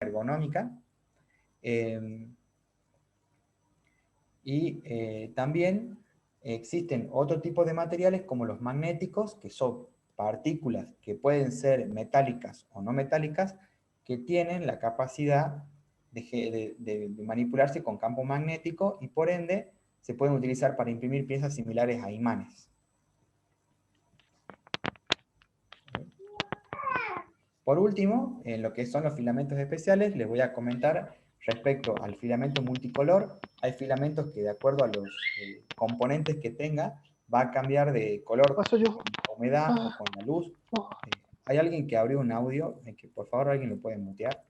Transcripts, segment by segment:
ergonómica. También existen otro tipo de materiales como los magnéticos, que son partículas que pueden ser metálicas o no metálicas, que tienen la capacidad de manipularse con campo magnético y por ende se pueden utilizar para imprimir piezas similares a imanes. Por último, en lo que son los filamentos especiales, les voy a comentar respecto al filamento multicolor. Hay filamentos que de acuerdo a los componentes que tenga, va a cambiar de color con la humedad o con la luz. Hay alguien que abrió un audio, que por favor alguien lo puede mutear.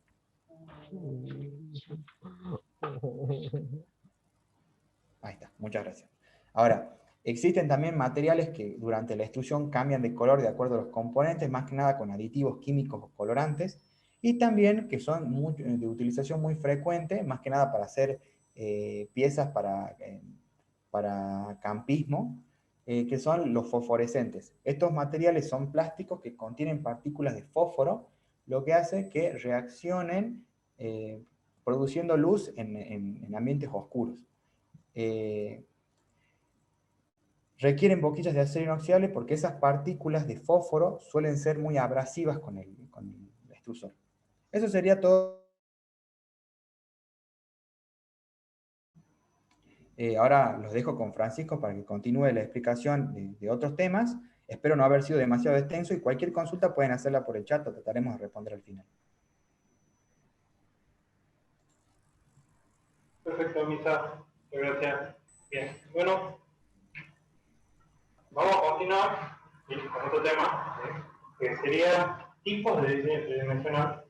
Ahí está, muchas gracias. Ahora, existen también materiales que durante la extrusión cambian de color de acuerdo a los componentes, más que nada con aditivos químicos o colorantes, y también que son de utilización muy frecuente, más que nada para hacer piezas para campismo, que son los fosforescentes. Estos materiales son plásticos que contienen partículas de fósforo, lo que hace que reaccionen produciendo luz en ambientes oscuros. Requieren boquillas de acero inoxidable porque esas partículas de fósforo suelen ser muy abrasivas con el extrusor. Eso sería todo. Ahora los dejo con Francisco para que continúe la explicación de otros temas. Espero no haber sido demasiado extenso y cualquier consulta pueden hacerla por el chat o trataremos de responder al final. Perfecto, Misa. Gracias. Bien, bueno, vamos a continuar con otro tema, que sería tipos de diseño tridimensional.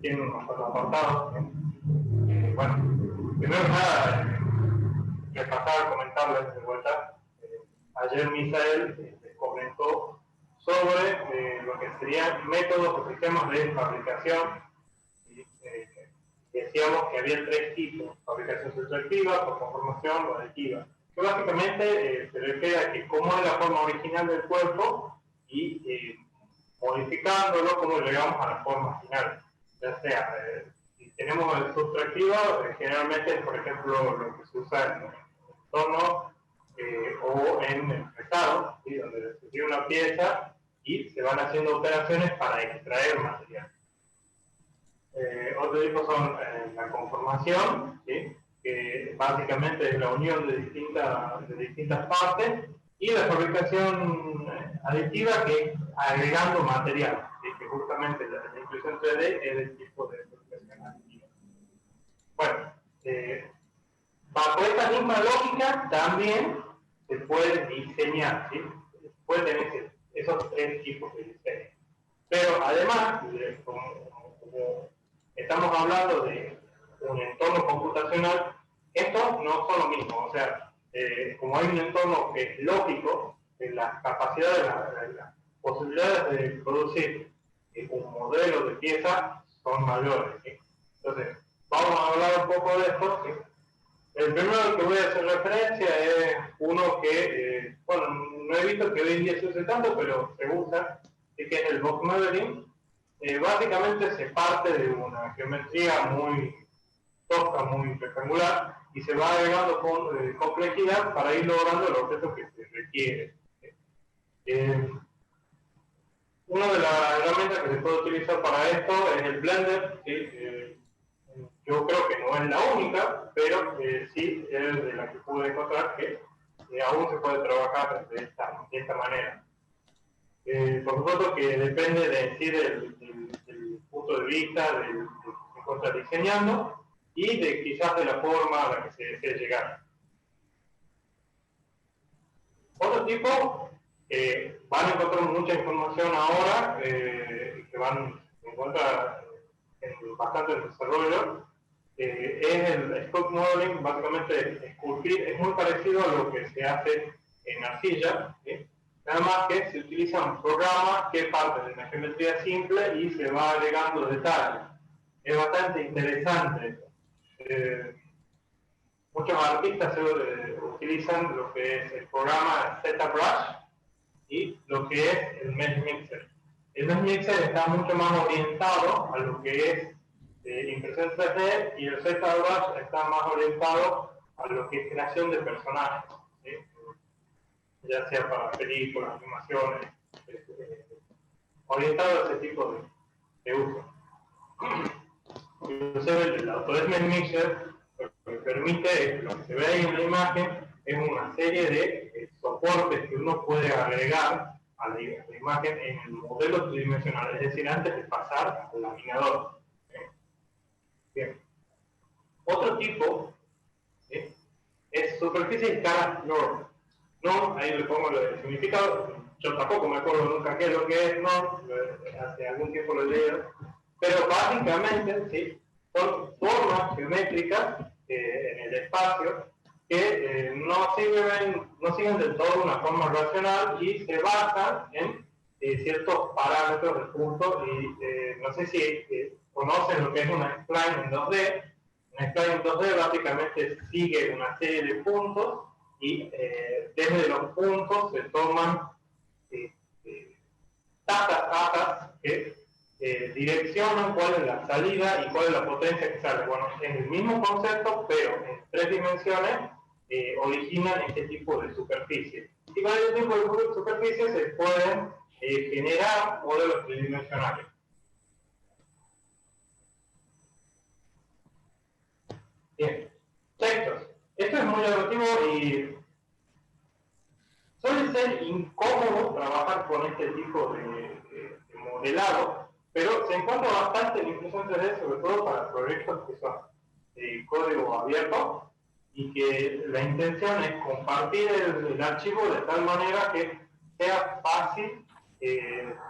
Tienen unos apartados. Bueno, primero que nada, repasar, comentarles de vuelta. Ayer Misael comentó sobre lo que serían métodos o sistemas de fabricación. Decíamos que había tres tipos: fabricación subtractiva, por conformación o aditiva, que básicamente se refiere a que cómo es la forma original del cuerpo y modificándolo cómo llegamos a la forma final. Ya sea, si tenemos el subtractivo, generalmente es, por ejemplo, lo que se usa en entorno o en el pesado, ¿sí? Donde se tiene una pieza y se van haciendo operaciones para extraer material. Otro tipo son la conformación, ¿sí? Que básicamente es la unión de distintas partes, y la fabricación aditiva, que es agregando material, ¿sí? Que justamente la impresión 3D es el tipo de fabricación aditiva. Bueno, bajo esta misma lógica también se puede diseñar, ¿sí? Puede tener esos tres tipos de diseño. Pero además, como estamos hablando de un entorno computacional, estos no son lo mismo. O sea, como hay un entorno que es lógico, las capacidades, las posibilidades de producir un modelo de pieza son mayores, ¿sí? Entonces, vamos a hablar un poco de esto, ¿sí? El primero al que voy a hacer referencia es uno que, bueno, no he visto que hoy en día se use tanto, pero se usa, que es el box modeling. Básicamente se parte de una geometría muy tosca, muy rectangular, y se va agregando con complejidad para ir logrando el objeto que se requiere. Una de las herramientas que se puede utilizar para esto es el Blender, ¿sí? Yo creo que no es la única, pero sí es de la que pude encontrar que aún se puede trabajar de esta manera. Por supuesto que depende de sí del punto de vista del que se encuentra diseñando y de quizás de la forma a la que se desea llegar. Otro tipo, van a encontrar mucha información ahora, que se encuentra bastante en desarrollo, es el sculpt modeling. Básicamente esculpir es muy parecido a lo que se hace en arcilla, ¿sí? Nada más que se utiliza un programa que parte de una geometría simple y se va agregando detalles. Es bastante interesante. Muchos artistas utilizan lo que es el programa ZBrush y lo que es el Mesh Mixer. El MES Mixer está mucho más orientado a lo que es impresión 3D y el ZBrush está más orientado a lo que es creación de personajes, ¿sí? Ya sea para películas, animaciones, orientado a ese tipo de uso. Inclusive el Autodesk MES Mixer lo que permite, lo que se ve ahí en la imagen, es una serie de soportes que uno puede agregar a la imagen en el modelo tridimensional, es decir, antes de pasar al laminador. Bien. Otro tipo es superficie y escala NURB. No, ahí le pongo el significado. Yo tampoco me acuerdo nunca qué es lo que es NURB, hace algún tiempo lo he leído. Pero básicamente, ¿sí?, son formas geométricas en el espacio que no siguen del todo una forma racional y se basan en ciertos parámetros de puntos. Y no sé si conocen lo que es una spline en 2D. Una spline en 2D básicamente sigue una serie de puntos y desde los puntos se toman tasas que direccionan cuál es la salida y cuál es la potencia que sale. Bueno, es el mismo concepto, pero en 3 dimensiones originan este tipo de superficie. Y con este tipo de superficie se pueden generar modelos tridimensionales. Bien, textos. Esto es muy llamativo y suele ser incómodo trabajar con este tipo de modelado, pero se encuentra bastante en impresión 3D, sobre todo para proyectos que son código abierto y que la intención es compartir el archivo de tal manera que sea fácil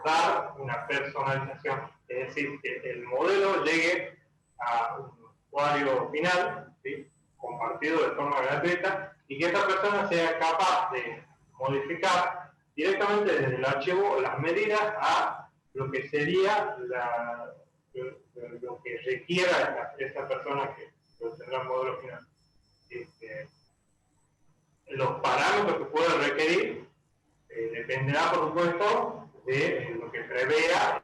dar una personalización, es decir, que el modelo llegue a un usuario final, ¿sí?, compartido de forma gratuita, y que esta persona sea capaz de modificar directamente desde el archivo las medidas a lo que sería lo que requiera esta persona que tendrá el modelo final. Los parámetros que puede requerir dependerá, por supuesto, de lo que prevea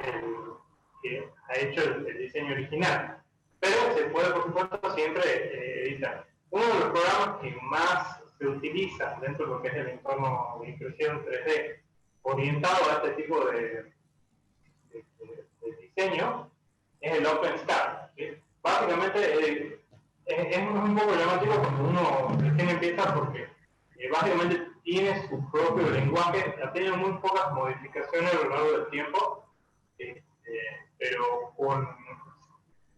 que ha hecho el diseño original. Pero se puede, por supuesto, siempre editar. Uno de los programas que más se utiliza dentro de lo que es el entorno de impresión 3D orientado a este tipo de diseño es el OpenSCAD. ¿Sí? Básicamente es un poco llamativo cuando uno recién empieza porque básicamente tiene su propio lenguaje, ha tenido muy pocas modificaciones a lo largo del tiempo, pero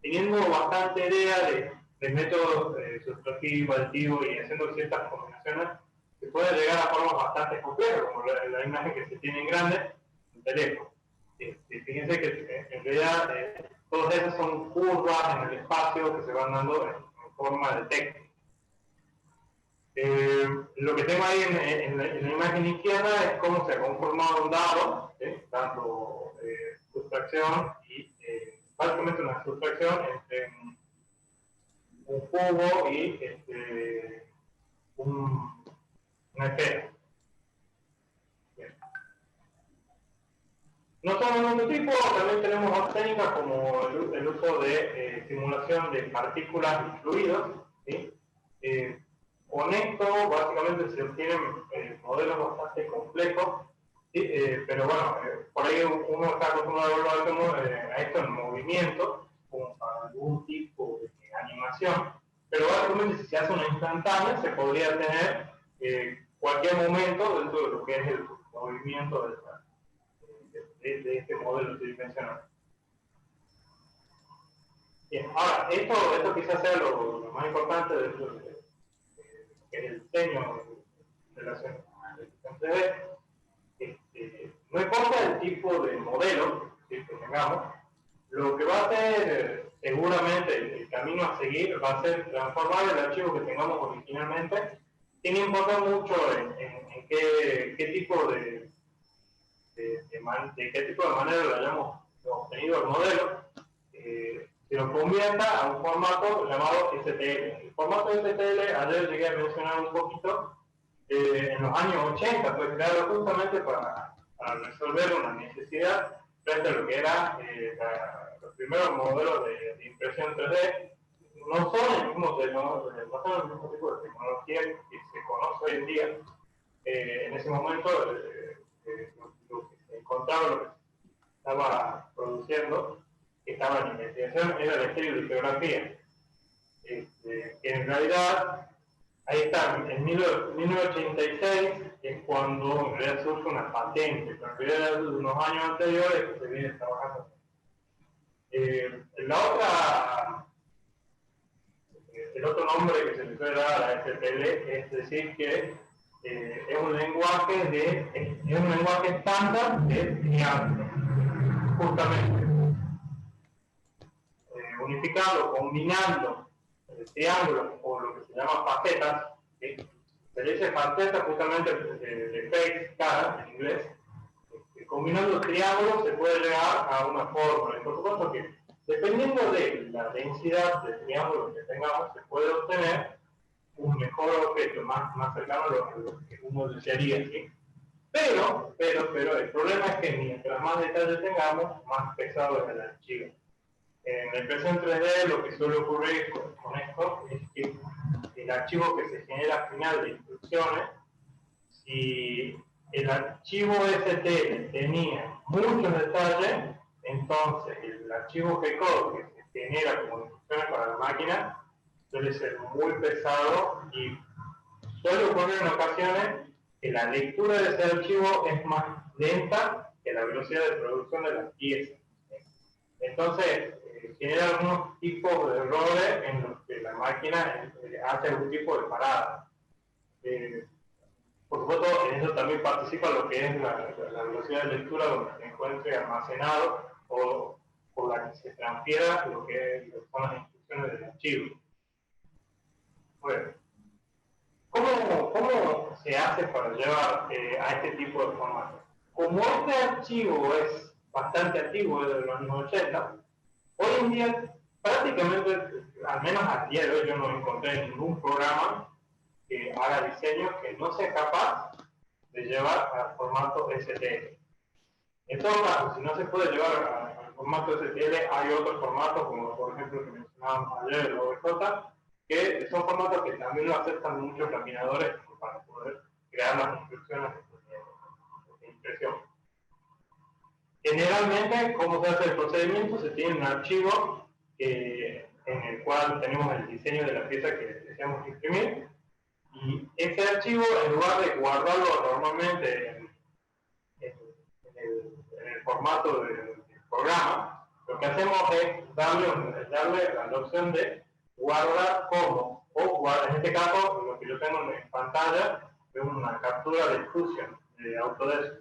teniendo bastante idea de métodos sustractivo, aditivo y haciendo ciertas combinaciones, se puede llegar a formas bastante complejas, como la imagen que se tiene en grande, en teléfono. Fíjense que en realidad todas esas son curvas en el espacio que se van dando en forma de texto. Lo que tengo ahí en la imagen izquierda es cómo se ha conformado un dado, dando sustracción y básicamente una sustracción entre un cubo y una esfera. Bien. No somos un prototipo, también tenemos otras técnicas como el uso de simulación de partículas y fluidos. ¿Sí? Con esto, básicamente, se obtienen modelos bastante complejos, ¿sí? Pero bueno, por ahí uno está acostumbrado a esto en movimiento, como para algún tipo de animación, pero básicamente si se hace una instantánea, se podría tener cualquier momento dentro de lo que es el movimiento de este modelo tridimensional. Bien, ahora, esto quizás sea lo más importante dentro de el diseño de relación a la edición 3D. No importa el tipo de modelo que tengamos, lo que va a hacer seguramente el camino a seguir va a ser transformar el archivo que tengamos originalmente, sin importar mucho en qué tipo de qué tipo de manera lo hayamos obtenido el modelo, se lo convierta a un formato llamado STL. El formato STL, ayer llegué a mencionar un poquito, en los años 80 fue creado justamente para resolver una necesidad frente a lo que era los primeros modelos de impresión 3D. No son el mismo, no son el mismo tipo de tecnología que se conoce hoy en día. En ese momento, lo que se encontraba, lo que se estaba produciendo, que estaba en investigación, era la estereolitografía. Que en realidad, ahí está, en 1986 es cuando en realidad surge una patente, pero en realidad de unos años anteriores que se viene trabajando. El otro nombre que se le suele dar a STL es decir que es un lenguaje estándar de triángulo, justamente. Unificando, combinando triángulos o lo que se llama facetas, ¿sí? Se le dice faceta justamente de face, cara, en inglés. Combinando triángulos se puede llegar a una fórmula. Y por supuesto que dependiendo de la densidad de triángulos que tengamos, se puede obtener un mejor objeto, más cercano a lo que uno desearía, ¿sí? Pero el problema es que mientras más detalles tengamos, más pesado es el archivo. En la impresión 3D lo que suele ocurrir con esto es que el archivo que se genera al final de instrucciones, si el archivo STL tenía muchos detalles, entonces el archivo G-code que se genera como instrucciones para la máquina suele ser muy pesado y suele ocurrir en ocasiones que la lectura de ese archivo es más lenta que la velocidad de producción de las piezas. Entonces, genera algunos tipos de errores en los que la máquina hace algún tipo de parada. Por supuesto, en eso también participa lo que es la velocidad de lectura donde se encuentre almacenado o por la que se transfiera lo que son las instrucciones del archivo. Bueno, ¿cómo se hace para llevar a este tipo de formato? Como este archivo es bastante antiguo, desde los años 80, hoy en día prácticamente, al menos a día de hoy, yo no encontré ningún programa que haga diseños que no sea capaz de llevar al formato STL. En todo caso, si no se puede llevar al formato STL, hay otros formatos, como por ejemplo el que mencionábamos ayer, el OBJ, que son formatos que también lo aceptan muchos laminadores para poder crear las instrucciones de impresión. Generalmente, ¿cómo se hace el procedimiento? Se tiene un archivo en el cual tenemos el diseño de la pieza que deseamos imprimir, y ese archivo, en lugar de guardarlo normalmente en el formato del programa, lo que hacemos es darle la opción de guardar como, o en este caso, lo que yo tengo en pantalla es una captura de Fusion de Autodesk.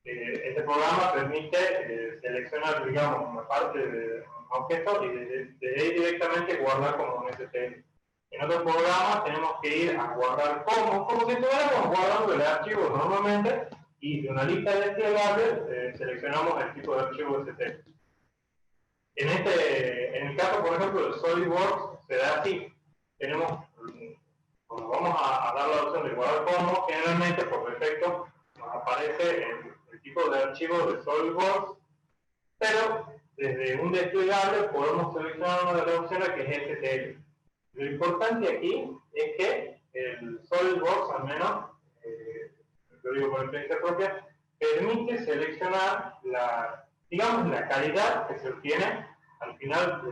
Este programa permite seleccionar, digamos, una parte de un objeto y de ahí directamente guardar como un STL. En otros programas tenemos que ir a guardar como si estuviéramos guardando el archivo normalmente, y de una lista de desplegables seleccionamos el tipo de archivo STL. En el caso, por ejemplo, de SolidWorks, se da así. Cuando vamos a dar la opción de guardar como, generalmente por defecto nos aparece el tipo de archivo de SolidWorks, pero desde un desplegable podemos seleccionar una de las opciones que es STL. Lo importante aquí es que el SolidWorks, al menos, lo digo por experiencia propia, permite seleccionar digamos, la calidad que se obtiene al final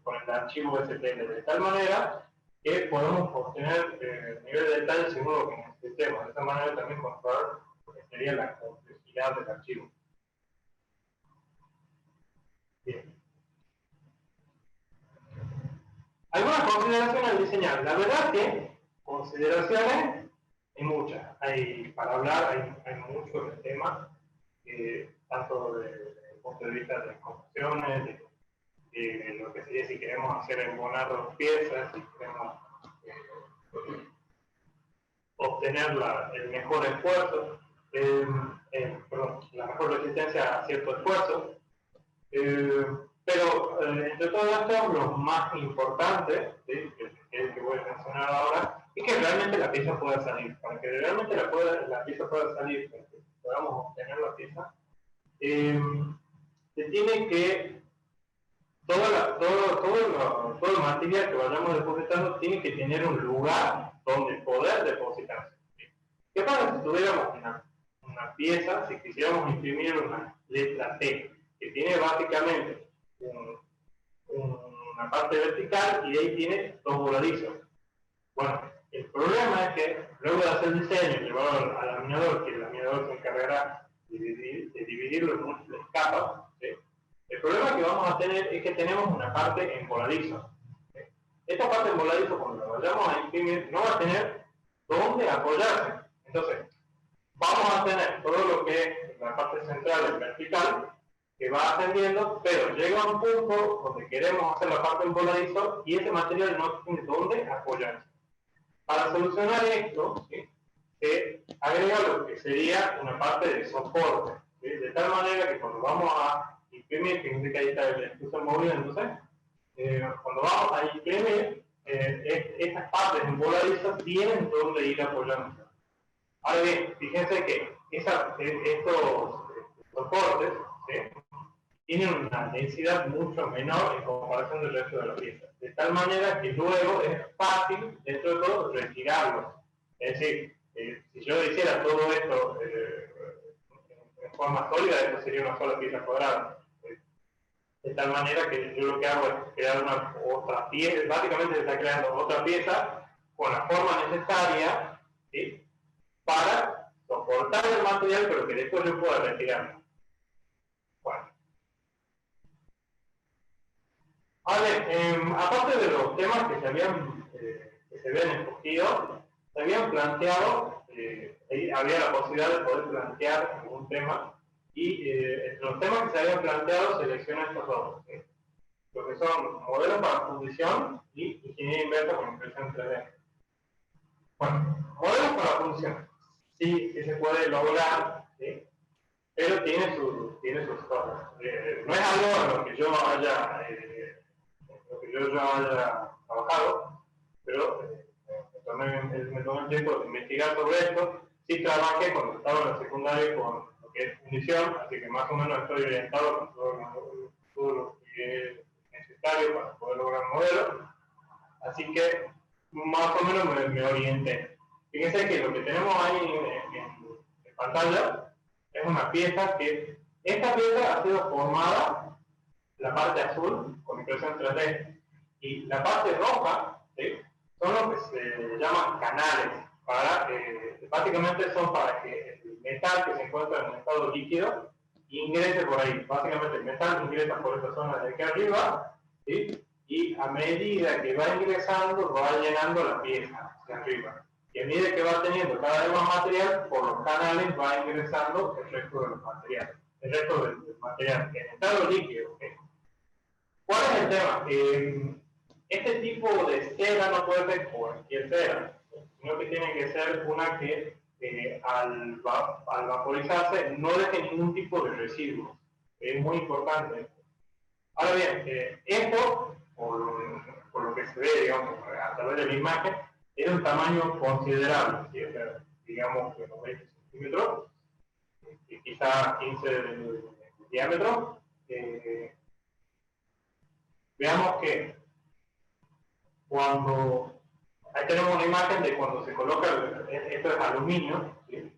con el archivo STL, de tal manera que podemos obtener nivel de detalle según lo que necesitemos. De esta manera también controlar lo que sería la complejidad del archivo. Bien. Algunas consideraciones al diseñar. La verdad que consideraciones hay muchas. Para hablar hay mucho del tema, tanto desde el punto de vista de las construcciones, de lo que sería si queremos hacer embonar dos piezas, si queremos obtener el mejor esfuerzo, la mejor resistencia a cierto esfuerzo. Pero entre todo esto, lo más importante, ¿sí? que voy a mencionar ahora, es que realmente la pieza pueda salir. Para que realmente la pieza pueda salir, para que podamos obtener la pieza, se tiene que, todo el material que vayamos depositando tiene que tener un lugar donde poder depositarse. ¿Qué pasa si tuviéramos una pieza, si quisiéramos imprimir una letra T, que tiene básicamente una parte vertical y de ahí tiene dos voladizos? Bueno, el problema es que luego de hacer el diseño, llevarlo al laminador, que el laminador se encargará de dividirlo en múltiples capas, ¿sí? El problema que vamos a tener es que tenemos una parte en voladizo. ¿Sí? Esta parte en voladizo, cuando la vayamos a imprimir, no va a tener dónde apoyarse. Entonces, vamos a tener todo lo que es la parte central, el vertical, que va ascendiendo, pero llega a un punto donde queremos hacer la parte en voladizo y ese material no tiene dónde apoyarse. Para solucionar esto, ¿sí?, se agrega lo que sería una parte de soporte, ¿sí?, de tal manera que cuando vamos a imprimir, fíjense que ahí está el extrusor moviéndose, cuando vamos a imprimir, estas partes en voladizo tienen donde ir apoyándose. Ahora bien, fíjense que estos soportes, ¿sí?, tienen una densidad mucho menor en comparación del resto de la pieza, de tal manera que luego es fácil, dentro de todo, retirarlos. Es decir, si yo hiciera todo esto en forma sólida, esto sería una sola pieza cuadrada. De tal manera que yo lo que hago es crear otra pieza, básicamente se está creando otra pieza con la forma necesaria, ¿sí?, para soportar el material, pero que después yo pueda retirarlo. Bueno. A ver, aparte de los temas que se habían escogido, se habían planteado, había la posibilidad de poder plantear algún tema, y entre los temas que se habían planteado seleccioné estos dos, ¿sí?, lo que son modelos para fundición y ingeniería inversa con impresión 3D. Bueno, modelos para fundición, sí se puede lograr, ¿sí?, pero tiene sus cosas. No es algo en lo que yo haya trabajado, pero me tomé el tiempo de investigar sobre esto. Sí trabajé cuando estaba en la secundaria con lo que es fundición, así que más o menos estoy orientado con todo lo que es necesario para poder lograr un modelo. Así que más o menos me orienté. Fíjense que lo que tenemos ahí en pantalla es una pieza que, esta pieza ha sido formada, la parte azul, con impresión 3D, y la parte roja, ¿sí?, son lo que se llaman canales, básicamente son para que el metal que se encuentra en un estado líquido ingrese por ahí. Básicamente el metal ingresa por esta zona de aquí arriba, ¿sí?, y a medida que va ingresando, va llenando la pieza hacia arriba. Y a medida que va teniendo cada vez más material, por los canales va ingresando el resto de los materiales. El resto del material en estado líquido. ¿Okay? ¿Cuál es el tema? Este tipo de cera no puede ser cualquier cera, sino que tiene que ser una que al vaporizarse no deje ningún tipo de residuos. Es muy importante. Ahora bien, esto, por lo que se ve, digamos, a través de la imagen, tiene un tamaño considerable, ¿sí? O sea, digamos que unos 20 centímetros, y quizá 15 de diámetro. Veamos que ahí tenemos una imagen de cuando se coloca, esto es aluminio, ¿sí?,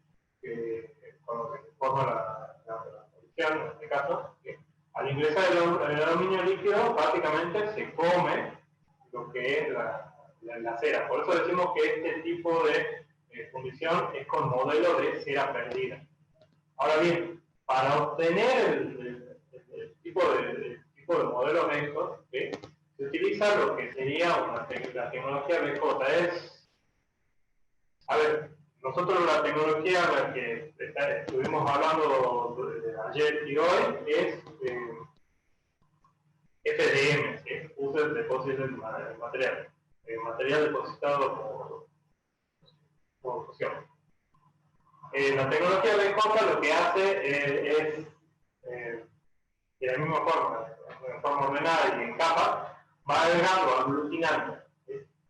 cuando se forma la producción, en este caso, ¿sí?, al ingresar el aluminio líquido, básicamente se come lo que es la cera. Por eso decimos que este tipo de fundición es con modelo de cera perdida. Ahora bien, para obtener el tipo de modelos de estos, ¿sí?, se utiliza lo que sería la tecnología BJ. A ver, nosotros la tecnología de la que estuvimos hablando ayer y hoy es FDM, ¿sí?, User Deposited Material, material depositado por fusión. La tecnología BJ lo que hace es, de la misma forma, en forma ordenada y en capas, va agregando aglutinantes.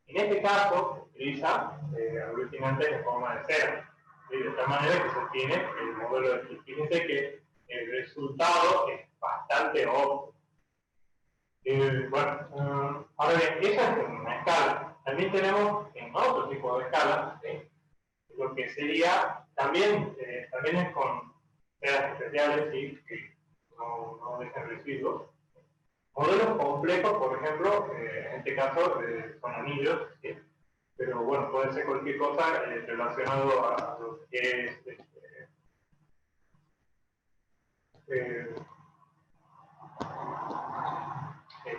En este caso, utiliza aglutinantes en forma de cera, ¿sí?, de tal manera que se obtiene el modelo de aquí. Fíjense que el resultado es bastante óptimo. Bueno, ahora bien, esa es una escala. También tenemos en otro tipo de escala, ¿sí? Lo que sería, también es con redes especiales, ¿sí? Que no dejan residuos. Modelos complejos, por ejemplo, en este caso son anillos, ¿sí? Pero bueno, puede ser cualquier cosa relacionado a lo que es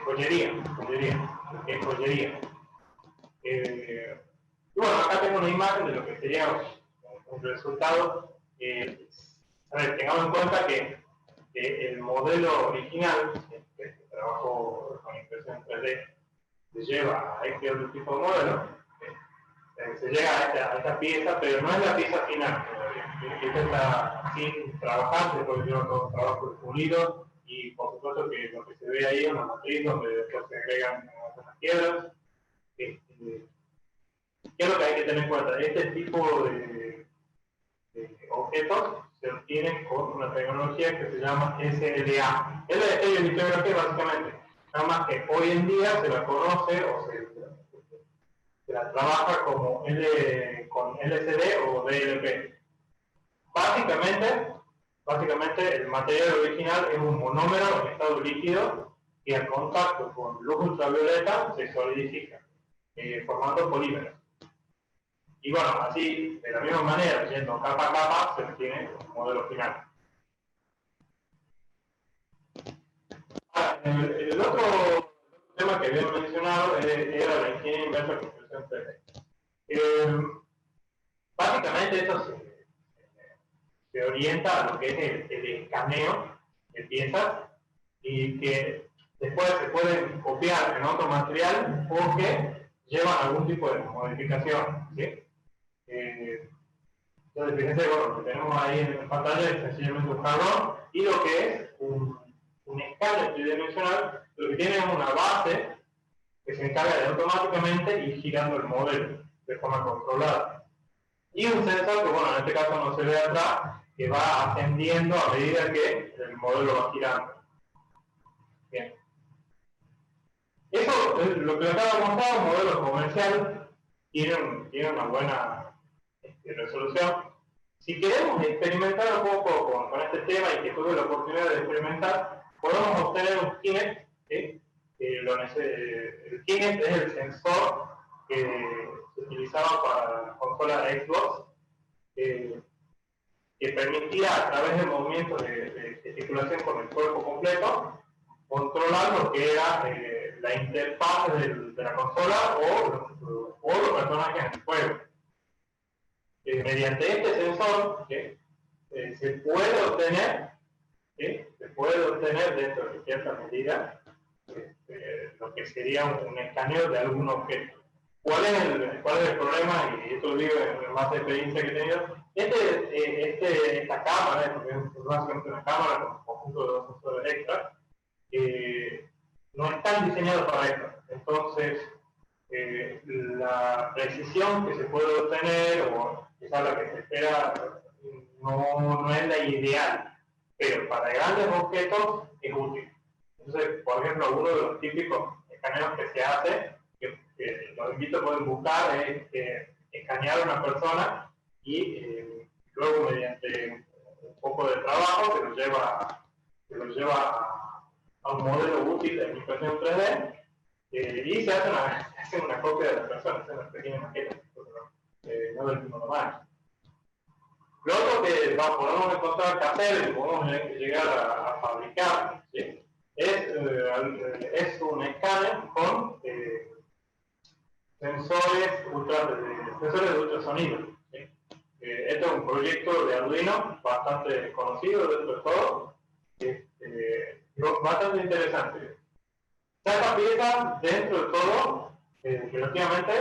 joyería, lo que es joyería. Y bueno, acá tengo una imagen de lo que sería un resultado. A ver, tengamos en cuenta que el modelo original, que trabajó con impresión 3D, se lleva a este otro tipo de modelo, se llega a esta pieza, pero no es la pieza final todavía. Esta está sin trabajar, después lleva todo un trabajo pulido, y por supuesto que lo que se ve ahí es una matriz donde después se agregan algunas piedras. ¿Qué es lo que hay que tener en cuenta? Este tipo de objetos se obtienen con una tecnología que se llama SLA. Es la de estereolitografía básicamente. Nada más que hoy en día se la conoce o se la trabaja como con LCD o DLP. Básicamente el material original es un monómero en estado líquido que al contacto con luz ultravioleta se solidifica, formando polímeros. Y bueno, así, de la misma manera, yendo capa a capa, se obtiene un modelo final. Ahora, el otro tema que había mencionado era la ingeniería inversa con impresión 3D. Básicamente esto se orienta a lo que es el escaneo de piezas y que después se pueden copiar en otro material o que llevan algún tipo de modificación, ¿sí? Entonces, fíjense, bueno, lo que tenemos ahí en pantalla es sencillamente un jarrón y lo que es un escáner tridimensional, lo que tiene es una base que se encarga de automáticamente ir girando el modelo de forma controlada. Y un sensor que, bueno, en este caso no se ve atrás, que va ascendiendo a medida que el modelo va girando. Bien. Eso es lo que les acabo de mostrar, un modelo comercial, tiene una buena resolución. Si queremos experimentar un poco con este tema y que tuve la oportunidad de experimentar, podemos obtener un Kinect. ¿Sí? El Kinect es el sensor que se utilizaba para la consola Xbox, que permitía a través de movimientos de gesticulación con el cuerpo completo controlar lo que era la interfaz de la consola o los personajes en el juego. Mediante este sensor se puede obtener dentro de cierta medida lo que sería un escaneo de algún objeto. ¿Cuál es el problema? Y esto lo digo en más de experiencia que he tenido. Esta cámara, porque es básicamente una cámara con un conjunto de dos sensores extra, no están diseñados para esto. Entonces, la precisión que se puede obtener, o quizás la que se espera, no es la ideal, pero para grandes objetos es útil. Entonces, por ejemplo, uno de los típicos escaneos que se hace, que los invito a poder buscar, es escanear a una persona y luego mediante un poco de trabajo se lo lleva a un modelo útil de impresión 3D y se hace una copia de la persona, se hace una pequeña maqueta, no del mismo tamaño. Lo otro que podemos encontrar que hacer y podemos llegar a fabricar, ¿sí? Es un escáner con sensores de ultrasonido. ¿Sí? Este es un proyecto de Arduino bastante conocido dentro de todo, bastante interesante. Esta pieza, dentro de todo, relativamente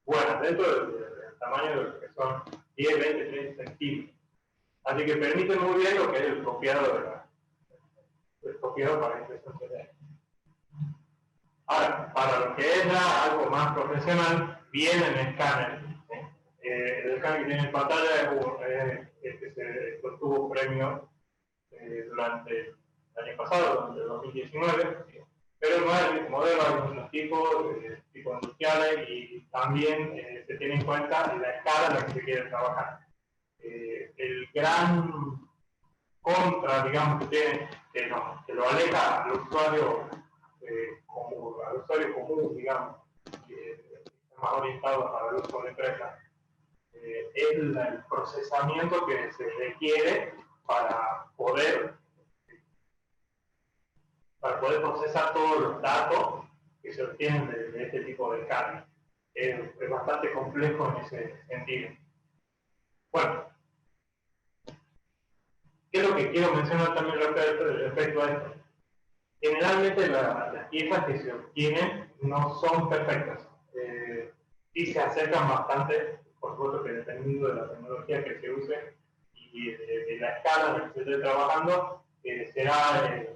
buena, dentro del tamaño de lo que son 10, 20, 30 centímetros. Así que permite muy bien lo que es el copiado para impresión 3D. Ahora, para lo que es ya algo más profesional, viene el escáner. El escáner que tiene en pantalla es que obtuvo premio durante el año pasado, durante el 2019, pero no es el mismo modelo, hay muchos tipos industriales y también se tiene en cuenta la escala en la que se quiere trabajar. El gran contra, digamos, que tiene, que lo aleja al usuario común, digamos, que está más orientado para el uso de la empresa, es el procesamiento que se requiere para poder procesar todos los datos que se obtienen de este tipo de carga. Es bastante complejo en ese sentido. Bueno, ¿qué es lo que quiero mencionar también respecto a esto? Generalmente las piezas que se obtienen no son perfectas. Sí se acercan bastante, por supuesto que dependiendo de la tecnología que se use y de la escala en la que se esté trabajando, será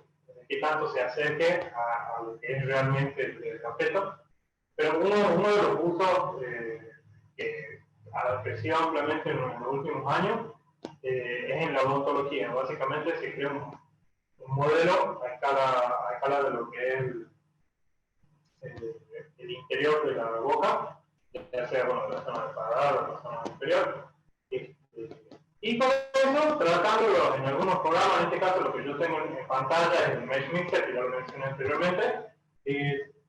qué tanto se acerque a lo que es realmente el objeto. Pero uno de los usos que apreció ampliamente en los últimos años es en la odontología. Básicamente se crea un modelo a escala de lo que es el interior de la boca, ya sea bueno, la zona del paladar o la zona inferior. Y con eso, tratándolo en algunos programas, en este caso lo que yo tengo en pantalla es el Mesh Mixer, que ya lo mencioné anteriormente,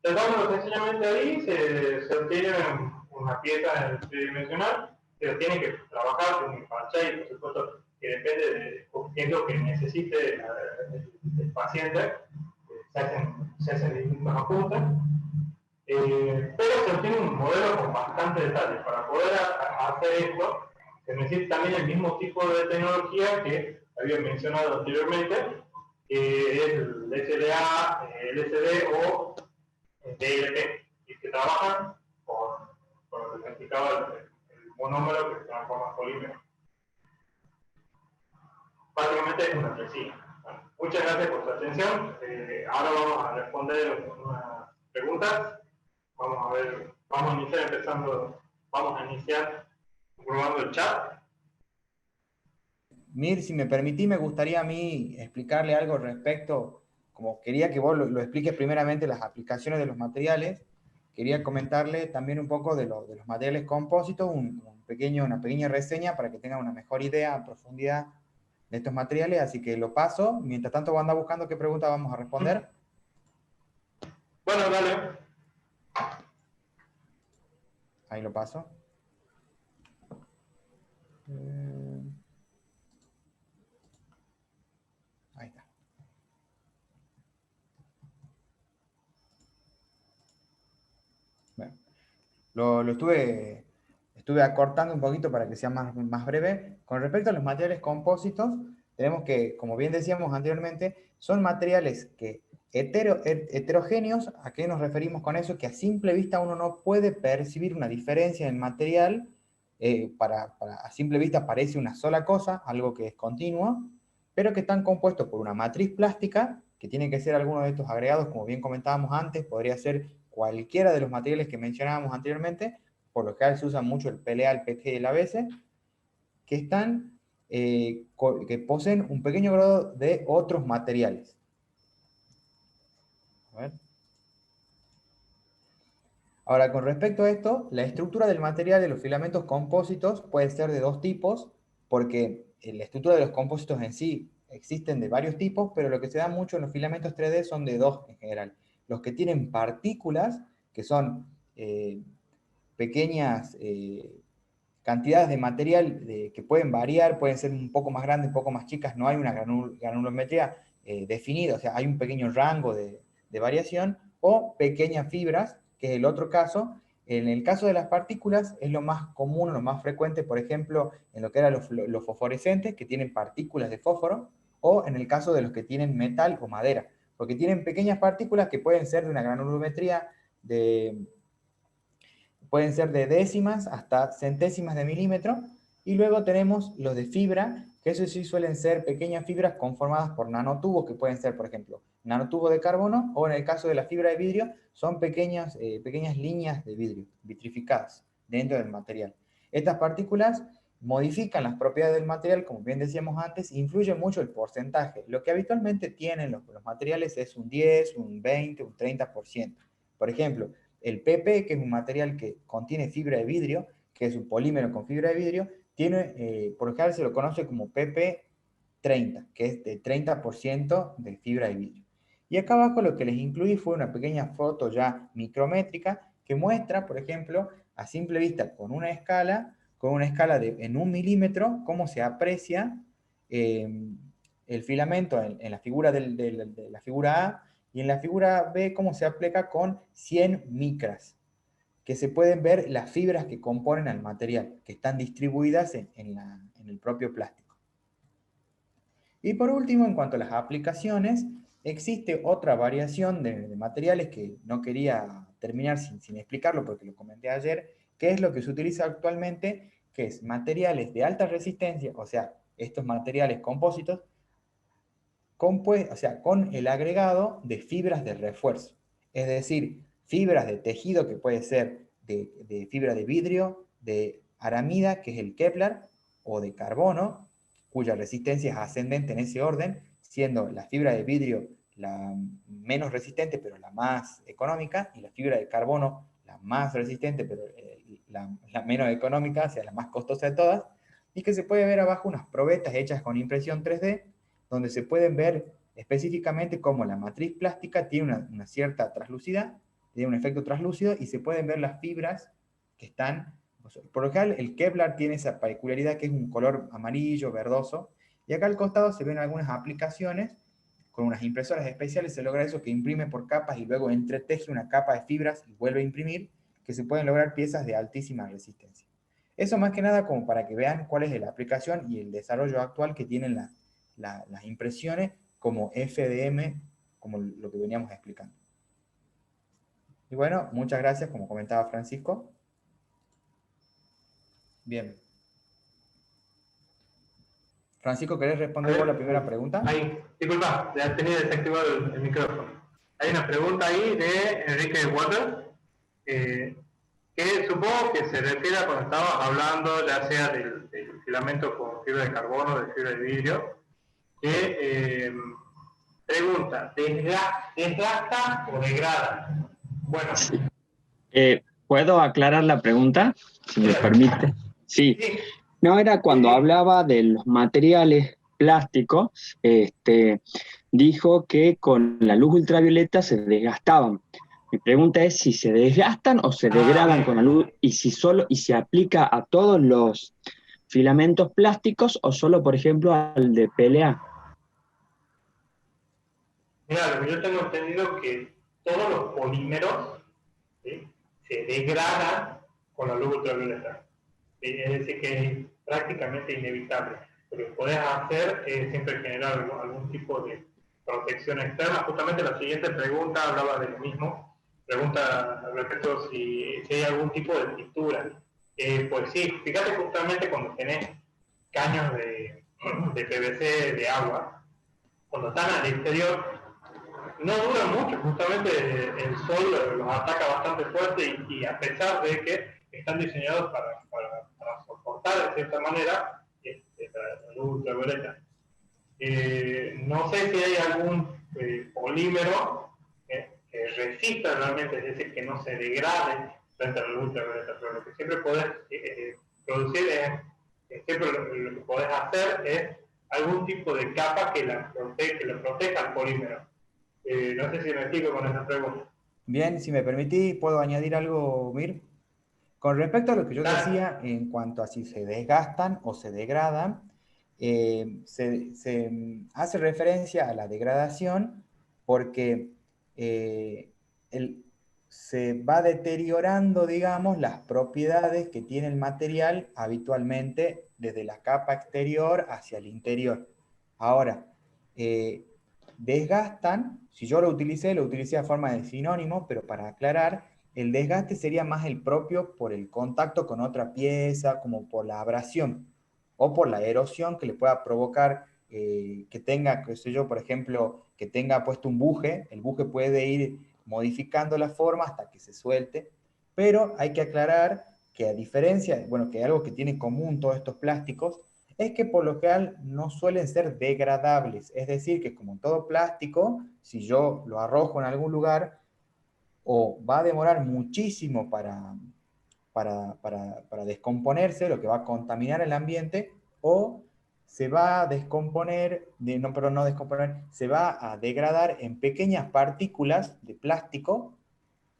tratándolo sencillamente ahí, se obtiene una pieza tridimensional, se tiene que trabajar con un parche y por supuesto que depende de qué es lo que necesite el paciente, se hacen distintos ajustes, pero se obtiene un modelo con bastante detalle. Para poder hacer esto, se necesita también el mismo tipo de tecnología que había mencionado anteriormente, que es el SLA, LCD o DLP, y que trabajan con lo que se explicaba el monómero que se transforma en polímero. Básicamente es una resina. Bueno, muchas gracias por su atención. Ahora vamos a responder unas preguntas. Vamos a iniciar probando el chat. Mir, si me permitís, me gustaría a mí explicarle algo respecto, como quería que vos lo expliques primeramente las aplicaciones de los materiales, quería comentarle también un poco de los materiales compósitos, una pequeña reseña para que tengan una mejor idea a profundidad de estos materiales, así que lo paso. Mientras tanto, vos andás buscando qué pregunta vamos a responder. Bueno, dale. Ahí lo paso. Ahí está. Bueno, lo estuve acortando un poquito para que sea más breve. Con respecto a los materiales compósitos, tenemos que, como bien decíamos anteriormente, son materiales que heterogéneos. ¿A qué nos referimos con eso? Que a simple vista uno no puede percibir una diferencia en el material. A simple vista parece una sola cosa, algo que es continuo, pero que están compuestos por una matriz plástica, que tiene que ser alguno de estos agregados, como bien comentábamos antes, podría ser cualquiera de los materiales que mencionábamos anteriormente. Por lo general se usa mucho el PLA, el PT y el ABS, que poseen un pequeño grado de otros materiales. A ver. Ahora, con respecto a esto, la estructura del material de los filamentos compósitos puede ser de dos tipos, porque la estructura de los compósitos en sí existen de varios tipos, pero lo que se da mucho en los filamentos 3D son de dos en general. Los que tienen partículas, que son pequeñas cantidades de material que pueden variar, pueden ser un poco más grandes, un poco más chicas, no hay una granulometría definida, o sea, hay un pequeño rango de variación, o pequeñas fibras, que es el otro caso. En el caso de las partículas es lo más común, lo más frecuente, por ejemplo, en lo que eran los fosforescentes, que tienen partículas de fósforo, o en el caso de los que tienen metal o madera, porque tienen pequeñas partículas que pueden ser de una granulometría pueden ser de décimas hasta centésimas de milímetro, y luego tenemos los de fibra, que esos sí suelen ser pequeñas fibras conformadas por nanotubos, que pueden ser, por ejemplo, nanotubos de carbono, o en el caso de la fibra de vidrio, son pequeñas líneas de vidrio, vitrificadas dentro del material. Estas partículas modifican las propiedades del material, como bien decíamos antes, influye mucho el porcentaje. Lo que habitualmente tienen los materiales es un 10, un 20, un 30%. Por ejemplo, el PP, que es un material que contiene fibra de vidrio, que es un polímero con fibra de vidrio, tiene, por lo general se lo conoce como PP 30, que es de 30% de fibra de vidrio. Y acá abajo lo que les incluí fue una pequeña foto ya micrométrica que muestra, por ejemplo, a simple vista con una escala en 1 milímetro, cómo se aprecia el filamento en la figura de la figura A, y en la figura B cómo se aplica con 100 micras, que se pueden ver las fibras que componen al material, que están distribuidas en el propio plástico. Y por último, en cuanto a las aplicaciones, existe otra variación de materiales que no quería terminar sin explicarlo porque lo comenté ayer, que es lo que se utiliza actualmente, que es materiales de alta resistencia, o sea, estos materiales compósitos, o sea, con el agregado de fibras de refuerzo. Es decir, fibras de tejido que puede ser de fibra de vidrio, de aramida, que es el Kevlar, o de carbono, cuya resistencia es ascendente en ese orden, siendo la fibra de vidrio la menos resistente, pero la más económica, y la fibra de carbono la más resistente, pero la menos económica, o sea, la más costosa de todas, y que se puede ver abajo unas probetas hechas con impresión 3D, donde se pueden ver específicamente cómo la matriz plástica tiene una cierta translucidad, tiene un efecto translúcido, y se pueden ver las fibras que están. Por lo general, el Kevlar tiene esa peculiaridad que es un color amarillo, verdoso, y acá al costado se ven algunas aplicaciones, con unas impresoras especiales se logra eso, que imprime por capas y luego entreteje una capa de fibras y vuelve a imprimir, que se pueden lograr piezas de altísima resistencia. Eso más que nada como para que vean cuál es la aplicación y el desarrollo actual que tienen las impresiones como FDM, como lo que veníamos explicando. Y bueno, muchas gracias, como comentaba Francisco. Bien. Francisco, ¿querés responder vos la primera pregunta? Ahí, disculpa, ya tenía desactivado el micrófono. Hay una pregunta ahí de Enrique Waters, que supongo que se refiere a cuando estábamos hablando ya sea del filamento con fibra de carbono, de fibra de vidrio, que pregunta, ¿desgasta o degrada? Bueno. ¿Puedo aclarar la pregunta, si me permite? Sí. Sí. No, era cuando hablaba de los materiales plásticos, dijo que con la luz ultravioleta se desgastaban. Mi pregunta es si se desgastan o se degradan con la luz, y si se aplica a todos los filamentos plásticos o solo, por ejemplo, al de PLA. Mira, lo que yo tengo entendido que todos los polímeros, ¿sí?, se degradan con la luz ultravioleta. ¿Sí? Es decir, que es prácticamente inevitable. Lo que puedes hacer es siempre generar algún tipo de protección externa. Justamente la siguiente pregunta hablaba de lo mismo. Pregunta al respecto si hay algún tipo de pintura. Pues sí, fíjate justamente cuando tenés caños de PVC de agua, cuando están al exterior, no duran mucho, justamente el sol los ataca bastante fuerte y a pesar de que están diseñados para soportar de cierta manera la luz ultravioleta. No sé si hay algún polímero que resista realmente, es decir, que no se degrade frente a la luz ultravioleta, pero lo que siempre podés producir siempre lo que podés hacer es algún tipo de capa que lo proteja al polímero. No sé si me explico con esa pregunta. Bien, si me permitís, ¿puedo añadir algo, Mir? Con respecto a lo que yo decía en cuanto a si se desgastan o se degradan, se hace referencia a la degradación porque se va deteriorando, digamos, las propiedades que tiene el material habitualmente desde la capa exterior hacia el interior. Ahora, desgastan, si yo lo utilicé a forma de sinónimo, pero para aclarar, el desgaste sería más el propio por el contacto con otra pieza, como por la abrasión, o por la erosión que le pueda provocar que tenga, qué sé yo, por ejemplo, que tenga puesto un buje. El buje puede ir modificando la forma hasta que se suelte, pero hay que aclarar que a diferencia, bueno, que algo que tiene en común todos estos plásticos, es que por lo general no suelen ser degradables. Es decir, que como todo plástico, si yo lo arrojo en algún lugar, o va a demorar muchísimo para descomponerse, lo que va a contaminar el ambiente, o se va a descomponer, no, pero no descomponer, se va a degradar en pequeñas partículas de plástico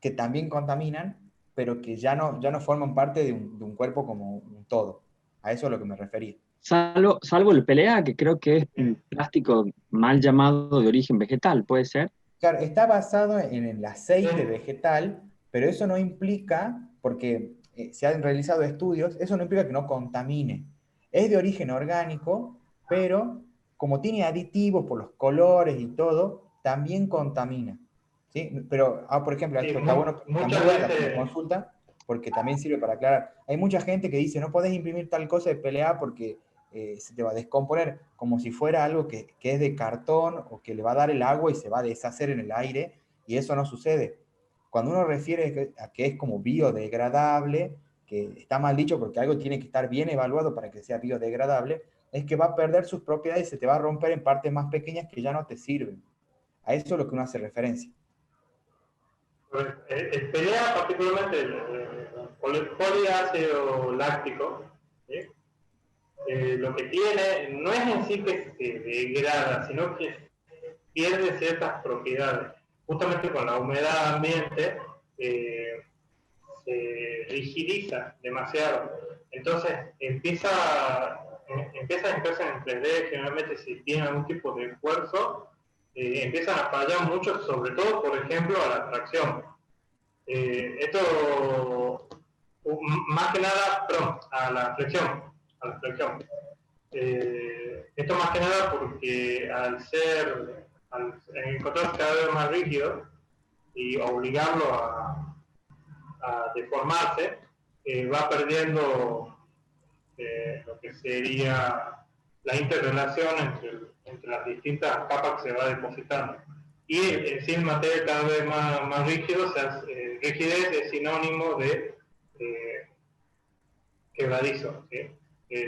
que también contaminan, pero que ya no forman parte de un cuerpo como un todo. A eso es a lo que me refería. Salvo el PLA, que creo que es un plástico mal llamado de origen vegetal, ¿puede ser? Claro, está basado en el aceite Sí. vegetal, pero eso no implica, porque se han realizado estudios, eso no implica que no contamine. Es de origen orgánico, pero como tiene aditivos por los colores y todo, también contamina. ¿Sí? Pero, por ejemplo, Sí, esto está muy muchas buena la veces, consulta, porque también sirve para aclarar. Hay mucha gente que dice, no podés imprimir tal cosa de PLA porque se te va a descomponer como si fuera algo que es de cartón o que le va a dar el agua y se va a deshacer en el aire, y eso no sucede. Cuando uno refiere a que es como biodegradable, que está mal dicho porque algo tiene que estar bien evaluado para que sea biodegradable, es que va a perder sus propiedades y se te va a romper en partes más pequeñas que ya no te sirven. A eso es lo que uno hace referencia. pues, el PLA, particularmente el poliácido láctico, ¿sí? Lo que tiene no es en sí que se degrada, sino que pierde ciertas propiedades. Justamente con la humedad ambiente se rigidiza demasiado. Entonces empieza a impresa en 3D, generalmente si tiene algún tipo de esfuerzo, empiezan a fallar mucho, sobre todo, por ejemplo, a la tracción. Esto, más que nada, perdón, a la flexión. A la flexión. Esto más que nada porque al encontrarse cada vez más rígido y obligarlo a deformarse, va perdiendo lo que sería la interrelación entre las distintas capas que se va depositando. Y en sí el material cada vez más rígido, rigidez es sinónimo de quebradizo. ¿Sí?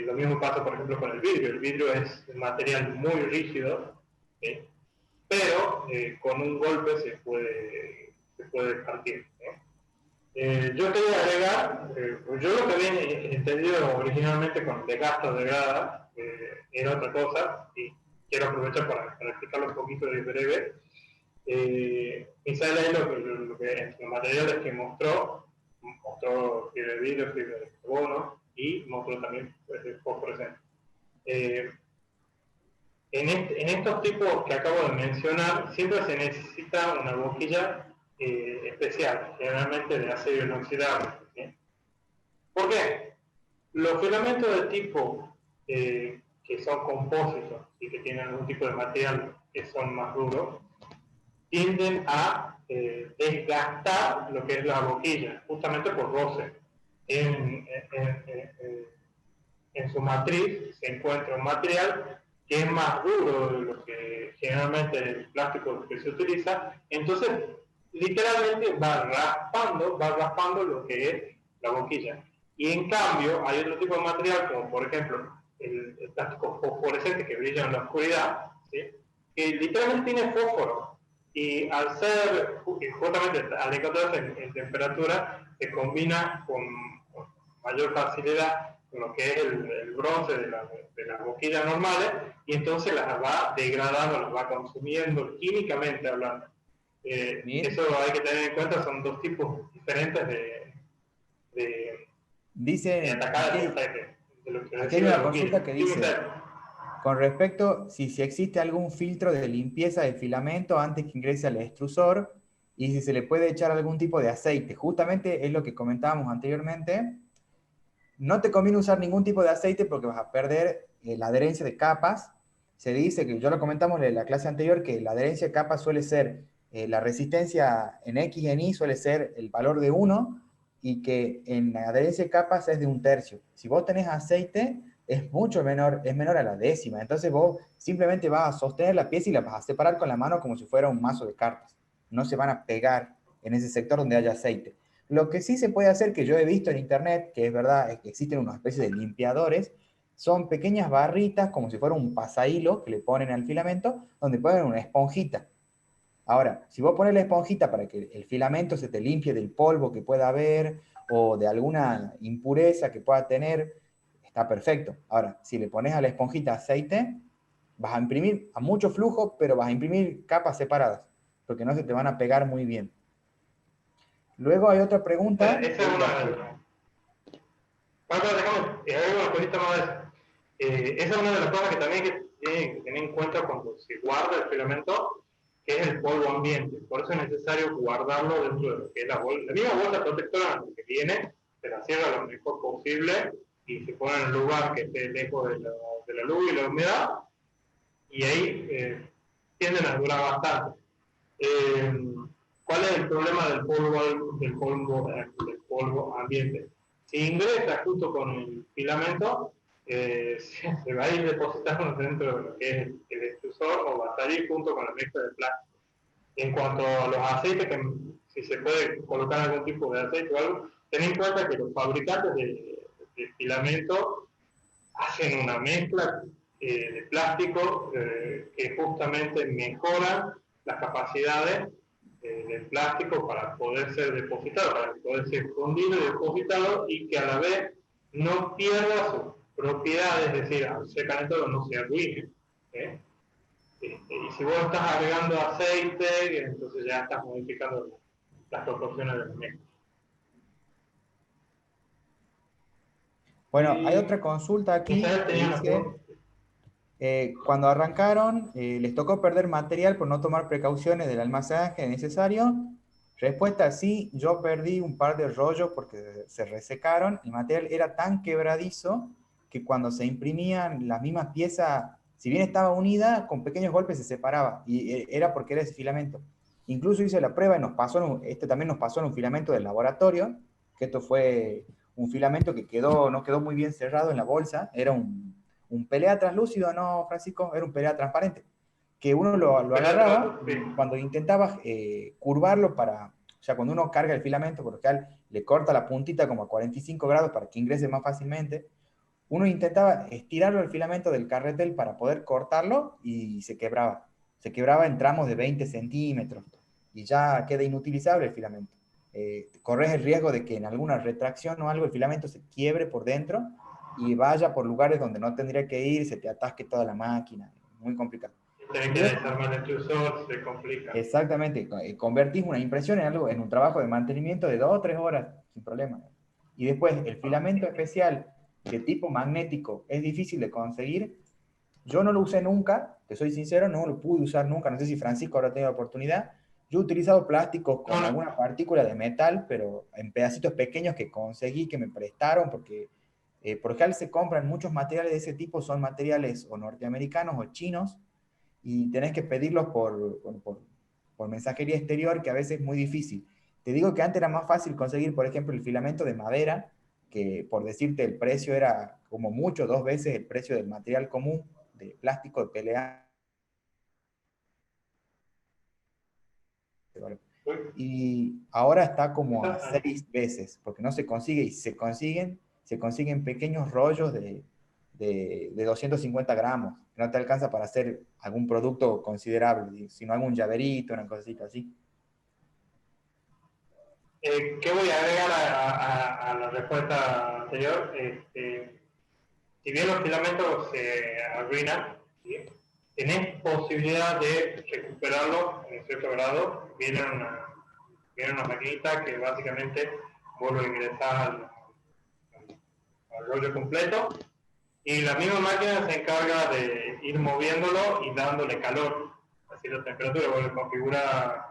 Lo mismo pasa, por ejemplo, con el vidrio. El vidrio es un material muy rígido, ¿sí? Pero con un golpe se puede partir. Yo quería agregar, yo lo que había entendido originalmente con desgaste de grada era otra cosa, y quiero aprovechar para explicarlo un poquito de breve. Misael ahí entre los materiales que mostró fibra de vidrio, fibra de carbono y mostró también fosforescente. En estos tipos que acabo de mencionar, siempre se necesita una boquilla especial, generalmente de acero inoxidable. ¿Sí? ¿Por qué? Los filamentos de tipo que son compósitos y que tienen algún tipo de material que son más duros, tienden a desgastar lo que es la boquilla, justamente por roce. En su matriz se encuentra un material que es más duro de lo que generalmente el plástico que se utiliza, entonces literalmente va raspando lo que es la boquilla. Y en cambio hay otro tipo de material, como por ejemplo el plástico fosforescente que brilla en la oscuridad, ¿sí? Que literalmente tiene fósforo. Y al ser, justamente al encontrarse en temperatura, se combina con mayor facilidad con lo que es el bronce de las boquillas normales, y entonces las va degradando, las va consumiendo químicamente hablando. Eso hay que tener en cuenta, son dos tipos diferentes de Dice, atacar el aceite. aquí hay una consulta que dice, con respecto si existe algún filtro de limpieza de filamento antes que ingrese al extrusor y si se le puede echar algún tipo de aceite. Justamente es lo que comentábamos anteriormente. No te conviene usar ningún tipo de aceite porque vas a perder la adherencia de capas. Se dice, que ya lo comentamos en la clase anterior, que la adherencia de capas suele ser, la resistencia en X y en Y suele ser el valor de 1, y que en la adherencia de capas es de 1/3. Si vos tenés aceite, es mucho menor, es menor a la décima. Entonces vos simplemente vas a sostener la pieza y la vas a separar con la mano como si fuera un mazo de cartas. No se van a pegar en ese sector donde haya aceite. Lo que sí se puede hacer, que yo he visto en internet, que es verdad, es que existen unas especies de limpiadores, son pequeñas barritas, como si fuera un pasahilo que le ponen al filamento, donde ponen una esponjita. Ahora, si vos pones la esponjita para que el filamento se te limpie del polvo que pueda haber, o de alguna impureza que pueda tener, está perfecto. Ahora, si le pones a la esponjita aceite, vas a imprimir a mucho flujo, pero vas a imprimir capas separadas, porque no se te van a pegar muy bien. Luego hay otra pregunta. Esa es una. Pablo, déjame agregar una cosita más. Esa es una de las cosas que también hay que tener en cuenta cuando se guarda el filamento, que es el polvo ambiente. Por eso es necesario guardarlo dentro de lo que es la misma bolsa protectora que viene, se la cierra lo mejor posible y se pone en un lugar que esté lejos de la luz y la humedad, y ahí tienden a durar bastante. Eh, ¿Cuál es el problema del polvo ambiente? Si ingresa justo con el filamento, se va a ir depositando dentro de lo que es el extrusor o va a salir junto con la mezcla de plástico. En cuanto a los aceites, que si se puede colocar algún tipo de aceite o algo, ten en cuenta que los fabricantes de filamento hacen una mezcla de plástico que justamente mejora las capacidades del plástico para poder ser depositado, para poder ser fundido y depositado, y que a la vez no pierda sus propiedades, es decir, al ser calentado no se arruine. ¿eh? Y si vos estás agregando aceite, entonces ya estás modificando las proporciones del mezcla. Bueno, hay otra consulta aquí que dice, cuando arrancaron, les tocó perder material por no tomar precauciones del almacenaje necesario. Respuesta, sí, yo perdí un par de rollos porque se resecaron. El material era tan quebradizo que cuando se imprimían las mismas piezas, si bien estaba unida, con pequeños golpes se separaba, y era porque era ese filamento. Incluso hice la prueba y nos pasó, este también nos pasó en un filamento del laboratorio, que esto fue un filamento que no quedó muy bien cerrado en la bolsa, era un PLA translúcido, ¿no, Francisco? Era un PLA transparente, que uno lo agarraba y cuando intentaba curvarlo o sea, cuando uno carga el filamento, por lo general le corta la puntita como a 45 grados para que ingrese más fácilmente, uno intentaba estirarlo el filamento del carretel para poder cortarlo y se quebraba. Se quebraba en tramos de 20 centímetros y ya queda inutilizable el filamento. Corres el riesgo de que en alguna retracción o algo el filamento se quiebre por dentro y vaya por lugares donde no tendría que ir, se te atasque toda la máquina. Muy complicado. Tienes que desarmar el extrusor, se complica. Exactamente, convertís una impresión en un trabajo de mantenimiento de 2 o 3 horas, sin problema. Y después, el filamento especial de tipo magnético es difícil de conseguir. Yo no lo usé nunca, te soy sincero, no lo pude usar nunca, no sé si Francisco habrá tenido la oportunidad. Yo he utilizado plásticos con alguna partícula de metal, pero en pedacitos pequeños que conseguí, que me prestaron, porque por lo general se compran muchos materiales de ese tipo, son materiales o norteamericanos o chinos, y tenés que pedirlos por mensajería exterior, que a veces es muy difícil. Te digo que antes era más fácil conseguir, por ejemplo, el filamento de madera, que por decirte el precio era como mucho 2 veces el precio del material común de plástico de PLA. Y ahora está como a 6 veces, porque no se consigue, y se consiguen pequeños rollos de 250 gramos, que no te alcanza para hacer algún producto considerable, sino algún llaverito, una cosita así. ¿Qué voy a agregar a la respuesta anterior? Si bien los filamentos se arruinan, ¿sí? Tenés posibilidad de recuperarlos en cierto grado. Viene una maquinita que básicamente vuelve a ingresar al rollo completo, y la misma máquina se encarga de ir moviéndolo y dándole calor. Así la temperatura vuelve a configurar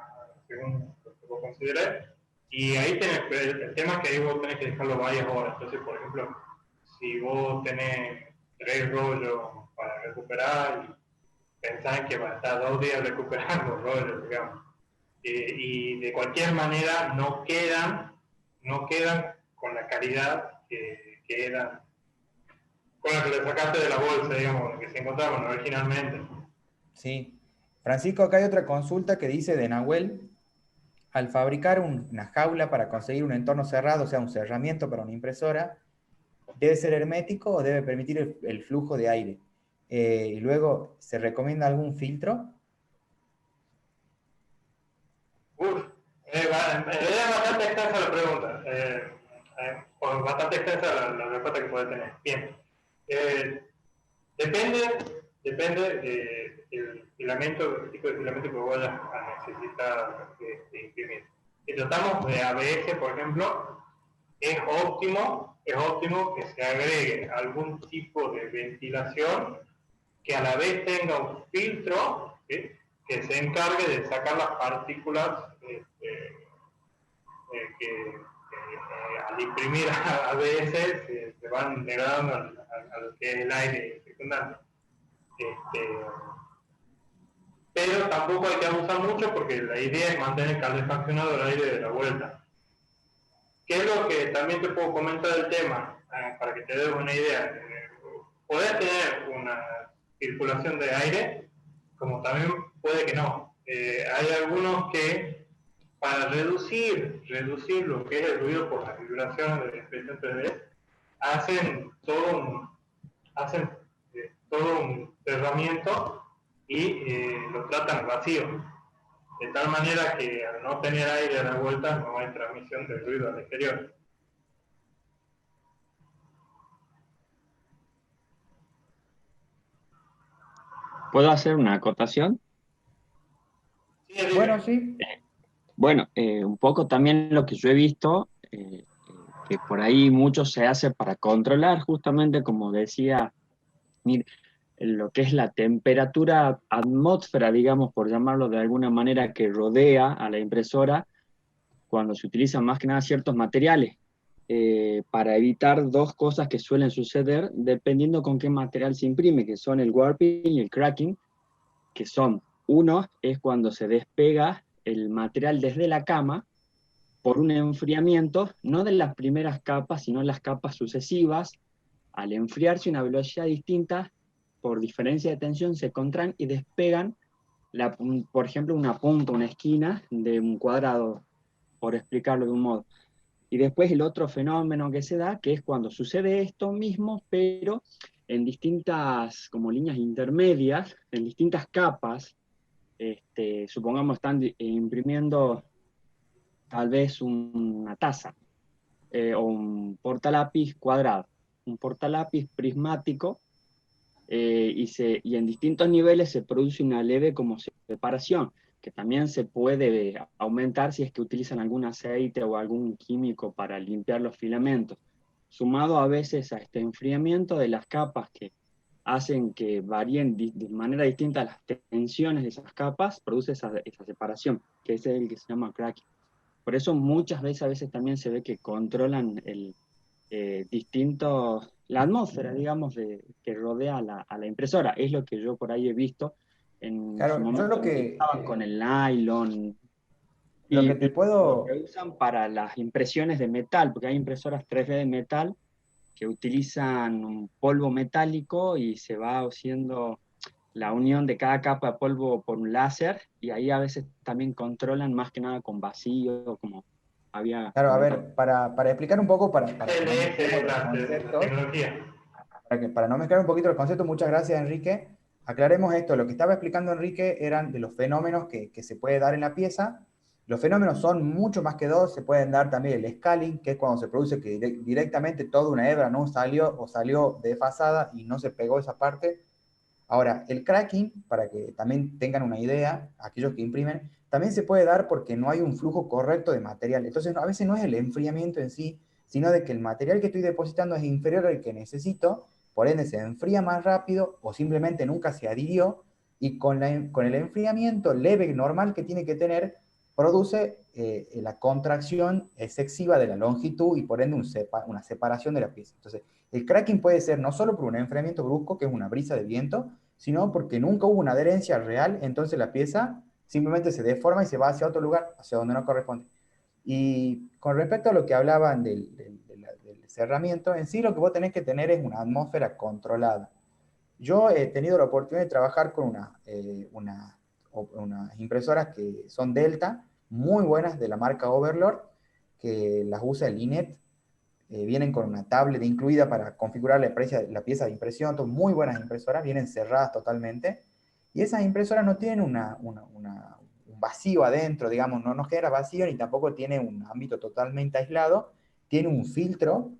según lo que vos consideres. Y ahí tenés, el tema es que ahí vos tenés que dejarlo varias horas. Entonces, por ejemplo, si vos tenés 3 rollos para recuperar y pensás que va a estar 2 días recuperando rollos, digamos, y de cualquier manera no quedan con la calidad que eran con la que le sacaste de la bolsa, digamos, que se encontraban originalmente. Sí. Francisco, acá hay otra consulta que dice de Nahuel. al fabricar una jaula para conseguir un entorno cerrado, o sea, un cerramiento para una impresora, debe ser hermético o debe permitir el flujo de aire. Y luego, ¿se recomienda algún filtro? Uf, es bastante extensa la pregunta, o bastante extensa la respuesta que puede tener. Bien, eh, depende, del filamento, el tipo de filamento que vayas a necesitar imprimir. Si tratamos de ABS, por ejemplo, es óptimo que se agregue algún tipo de ventilación que a la vez tenga un filtro, ¿sí?, que se encargue de sacar las partículas al imprimir a veces se van degradando a lo que es el aire circundante. Pero tampoco hay que abusar mucho porque la idea es mantener calefaccionado el aire de la vuelta. ¿Qué es lo que también te puedo comentar del tema? Para que te des una idea. Podés tener una circulación de aire, como también puede que no. Hay algunos que, para reducir lo que es el ruido por las vibraciones de la impresión 3D, hacen todo un cerramiento y lo tratan vacío. De tal manera que al no tener aire a la vuelta no hay transmisión de ruido al exterior. ¿Puedo hacer una acotación? Sí, Bueno, sí. Bueno, un poco también lo que yo he visto, que por ahí mucho se hace para controlar justamente, como decía, lo que es la temperatura atmósfera, digamos, por llamarlo de alguna manera, que rodea a la impresora cuando se utilizan más que nada ciertos materiales, para evitar dos cosas que suelen suceder dependiendo con qué material se imprime, que son el warping y el cracking, que son, uno es cuando se despega el material desde la cama por un enfriamiento, no de las primeras capas, sino las capas sucesivas. Al enfriarse a una velocidad distinta, por diferencia de tensión, se contraen y despegan, por ejemplo, una punta, una esquina de un cuadrado, por explicarlo de un modo. Y después el otro fenómeno que se da, que es cuando sucede esto mismo, pero en distintas como líneas intermedias, en distintas capas. Supongamos están imprimiendo tal vez una taza, o un portalápiz cuadrado, un portalápiz prismático, y en distintos niveles se produce una leve como separación, que también se puede aumentar si es que utilizan algún aceite o algún químico para limpiar los filamentos, sumado a veces a este enfriamiento de las capas que hacen que varíen de manera distinta las tensiones de esas capas, produce esa separación, que es el que se llama cracking. Por eso muchas veces a veces también se ve que controlan la atmósfera, digamos, que rodea a la impresora. Es lo que yo por ahí he visto en su Claro, yo momento, estaban con el nylon lo que y te lo que puedo, usan para las impresiones de metal, porque hay impresoras 3D de metal que utilizan un polvo metálico y se va haciendo la unión de cada capa de polvo por un láser, y ahí a veces también controlan más que nada con vacío, como había claro, a comentado. ver, para explicar un poco, para que no LS mezclemos es los la conceptos, tecnología. para no mezclar un poquito los conceptos, muchas gracias, Enrique. Aclaremos esto, lo que estaba explicando Enrique eran de los fenómenos que se puede dar en la pieza. Los fenómenos son mucho más que dos, se pueden dar también el scaling, que es cuando se produce que directamente toda una hebra no salió o salió desfasada y no se pegó esa parte. Ahora, el cracking, para que también tengan una idea, aquellos que imprimen, también se puede dar porque no hay un flujo correcto de material. Entonces, a veces no es el enfriamiento en sí, sino de que el material que estoy depositando es inferior al que necesito, por ende se enfría más rápido o simplemente nunca se adhirió, y con el enfriamiento leve normal que tiene que tener, produce la contracción excesiva de la longitud y por ende una separación de la pieza. Entonces, el cracking puede ser no solo por un enfriamiento brusco, que es una brisa de viento, sino porque nunca hubo una adherencia real, entonces la pieza simplemente se deforma y se va hacia otro lugar, hacia donde no corresponde. Y con respecto a lo que hablaban del cerramiento, en sí lo que vos tenés que tener es una atmósfera controlada. Yo he tenido la oportunidad de trabajar con unas impresoras que son Delta, muy buenas de la marca Overlord, que las usa el INET. Vienen con una tablet incluida para configurar la pieza de impresión. Son muy buenas impresoras, vienen cerradas totalmente. Y esas impresoras no tienen un vacío adentro, digamos, no genera vacío ni tampoco tiene un ámbito totalmente aislado. Tiene un filtro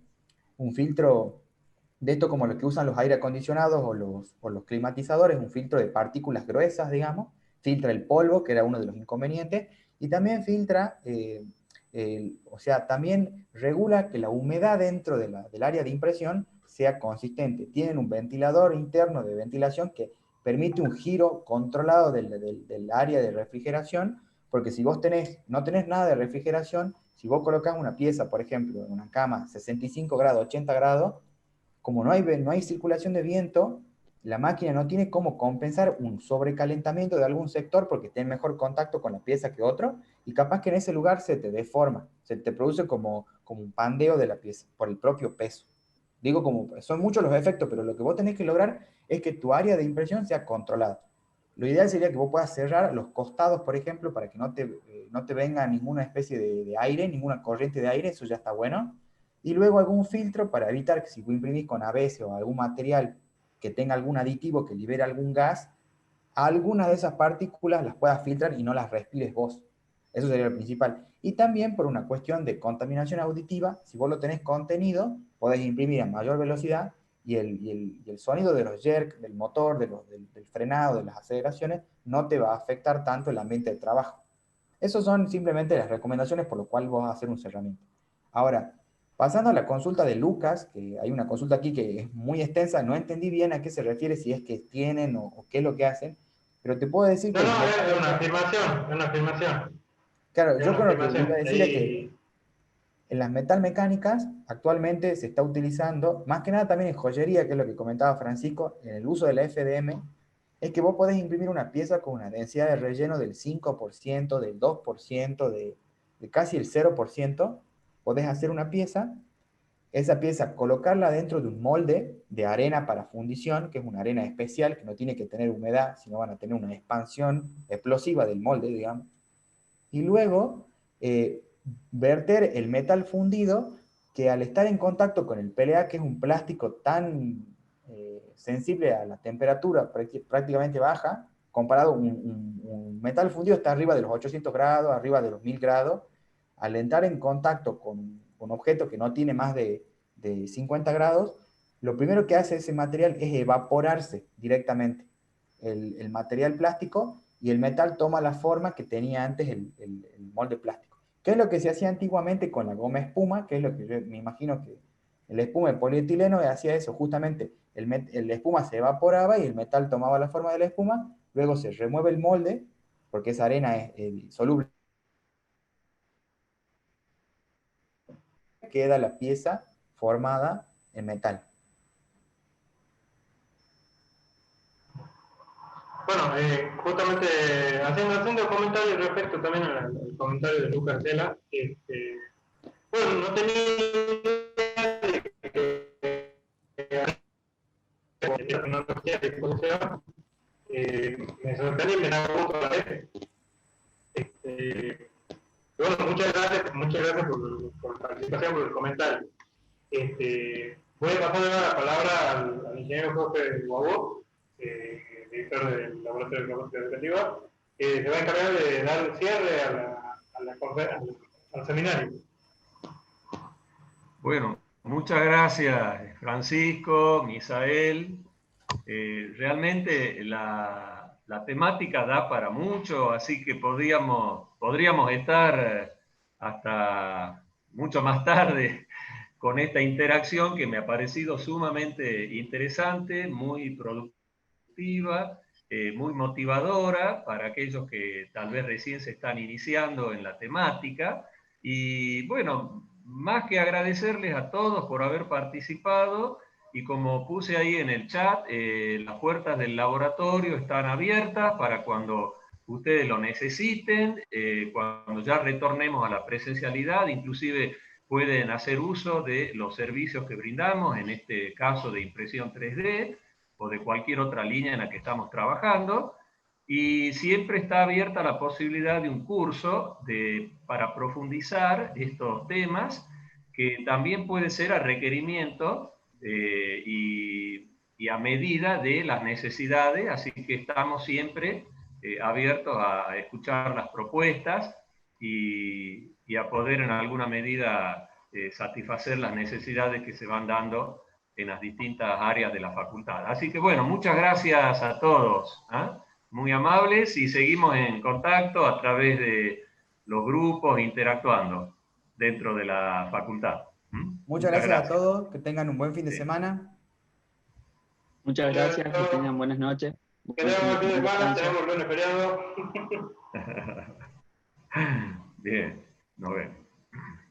de esto como los que usan los aire acondicionados o los climatizadores, un filtro de partículas gruesas, digamos, filtra el polvo, que era uno de los inconvenientes, y también filtra, o sea, también regula que la humedad dentro del área de impresión sea consistente. Tienen un ventilador interno de ventilación que permite un giro controlado del área de refrigeración, porque si vos no tenés nada de refrigeración, si vos colocás una pieza, por ejemplo, en una cama 65 grados, 80 grados, como no hay circulación de viento, la máquina no tiene cómo compensar un sobrecalentamiento de algún sector porque tiene mejor contacto con la pieza que otro, y capaz que en ese lugar se te deforma, se te produce como un pandeo de la pieza por el propio peso. Digo, son muchos los efectos, pero lo que vos tenés que lograr es que tu área de impresión sea controlada. Lo ideal sería que vos puedas cerrar los costados, por ejemplo, para que no te venga ninguna especie de aire, ninguna corriente de aire, eso ya está bueno. Y luego algún filtro para evitar que si vos imprimís con ABS o algún material que tenga algún aditivo que libere algún gas, algunas de esas partículas las puedas filtrar y no las respires vos. Eso sería lo principal. Y también por una cuestión de contaminación auditiva, si vos lo tenés contenido, podés imprimir a mayor velocidad y el sonido de los jerks, del motor, del frenado, de las aceleraciones, no te va a afectar tanto el ambiente de trabajo. Esas son simplemente las recomendaciones por lo cual vos vas a hacer un cerramiento. Ahora, pasando a la consulta de Lucas, que hay una consulta aquí que es muy extensa, no entendí bien a qué se refiere, si es que tienen o qué es lo que hacen, pero te puedo decir No, que no, las es metales, una afirmación, es una afirmación. claro, Es yo una con lo que iba a afirmación. decir es que Ahí, en las metalmecánicas actualmente se está utilizando, más que nada también en joyería, que es lo que comentaba Francisco, en el uso de la FDM, es que vos podés imprimir una pieza con una densidad de relleno del 5%, del 2%, de casi el 0%. Podés hacer una pieza, esa pieza colocarla dentro de un molde de arena para fundición, que es una arena especial que no tiene que tener humedad, sino van a tener una expansión explosiva del molde, digamos. Y luego verter el metal fundido que al estar en contacto con el PLA, que es un plástico tan sensible a la temperatura prácticamente baja, comparado un metal fundido está arriba de los 800 grados, arriba de los 1000 grados, al entrar en contacto con un objeto que no tiene más de 50 grados, lo primero que hace ese material es evaporarse directamente. El material plástico y el metal toma la forma que tenía antes el molde plástico. ¿Qué es lo que se hacía antiguamente con la goma espuma? Que es lo que yo me imagino que el espuma de polietileno hacía eso, justamente el espuma se evaporaba y el metal tomaba la forma de la espuma, luego se remueve el molde, porque esa arena es soluble, queda la pieza formada en metal. bueno, justamente haciendo comentarios respecto también al comentario de Lucas Tela, bueno, no tenía idea de que la tecnología de disposición, me sorprende y me da gusto a la vez. Bueno, muchas gracias por la participación, por el comentario. Voy a pasar la palabra al ingeniero Jorge Guabó, director del Laboratorio de Robótica Educativa, que se va a encargar de dar un cierre al seminario. Bueno, muchas gracias Francisco, Misael. Realmente la temática da para mucho, así que podríamos estar hasta mucho más tarde con esta interacción que me ha parecido sumamente interesante, muy productiva, muy motivadora para aquellos que tal vez recién se están iniciando en la temática. Y bueno, más que agradecerles a todos por haber participado, y como puse ahí en el chat, las puertas del laboratorio están abiertas para cuando ustedes lo necesiten, cuando ya retornemos a la presencialidad, inclusive pueden hacer uso de los servicios que brindamos, en este caso de impresión 3D o de cualquier otra línea en la que estamos trabajando. y siempre está abierta la posibilidad de un curso para profundizar estos temas, que también puede ser a requerimiento y a medida de las necesidades, así que estamos siempre abiertos a escuchar las propuestas y a poder en alguna medida satisfacer las necesidades que se van dando en las distintas áreas de la facultad. Así que bueno, muchas gracias a todos, ¿eh? Muy amables, y seguimos en contacto a través de los grupos, interactuando dentro de la facultad. Muchas gracias a todos, que tengan un buen fin de semana. Muchas gracias, que tengan buenas noches. Que tengan buen fin de semana, tenemos el lunes feriado. Bien, nos vemos.